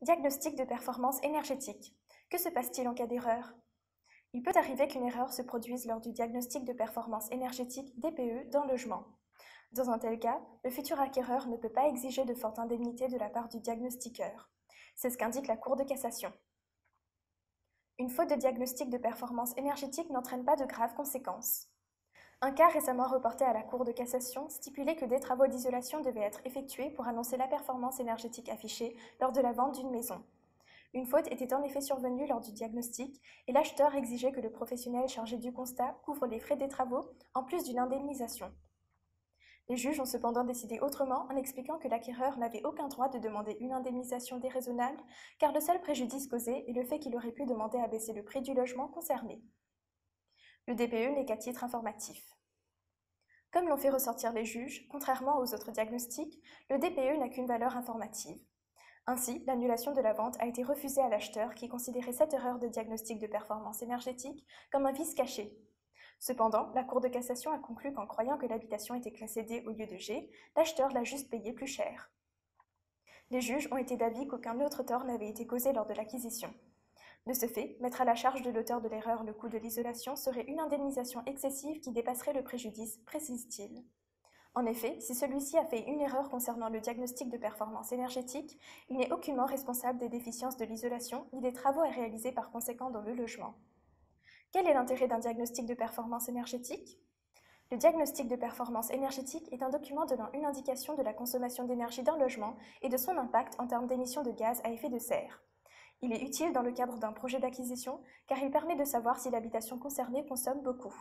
Diagnostic de performance énergétique. Que se passe-t-il en cas d'erreur? Il peut arriver qu'une erreur se produise lors du diagnostic de performance énergétique DPE d'un logement. Dans un tel cas, le futur acquéreur ne peut pas exiger de forte indemnité de la part du diagnostiqueur. C'est ce qu'indique la Cour de cassation. Une faute de diagnostic de performance énergétique n'entraîne pas de graves conséquences. Un cas récemment reporté à la Cour de cassation stipulait que des travaux d'isolation devaient être effectués pour annoncer la performance énergétique affichée lors de la vente d'une maison. Une faute était en effet survenue lors du diagnostic et l'acheteur exigeait que le professionnel chargé du constat couvre les frais des travaux en plus d'une indemnisation. Les juges ont cependant décidé autrement en expliquant que l'acquéreur n'avait aucun droit de demander une indemnisation déraisonnable car le seul préjudice causé est le fait qu'il aurait pu demander à baisser le prix du logement concerné. Le DPE n'est qu'à titre informatif. Comme l'ont fait ressortir les juges, contrairement aux autres diagnostics, le DPE n'a qu'une valeur informative. Ainsi, l'annulation de la vente a été refusée à l'acheteur qui considérait cette erreur de diagnostic de performance énergétique comme un vice caché. Cependant, la Cour de cassation a conclu qu'en croyant que l'habitation était classée D au lieu de G, l'acheteur l'a juste payé plus cher. Les juges ont été d'avis qu'aucun autre tort n'avait été causé lors de l'acquisition. De ce fait, mettre à la charge de l'auteur de l'erreur le coût de l'isolation serait une indemnisation excessive qui dépasserait le préjudice, précise-t-il. En effet, si celui-ci a fait une erreur concernant le diagnostic de performance énergétique, il n'est aucunement responsable des déficiences de l'isolation ni des travaux à réaliser par conséquent dans le logement. Quel est l'intérêt d'un diagnostic de performance énergétique? Le diagnostic de performance énergétique est un document donnant une indication de la consommation d'énergie d'un logement et de son impact en termes d'émissions de gaz à effet de serre. Il est utile dans le cadre d'un projet d'acquisition car il permet de savoir si l'habitation concernée consomme beaucoup.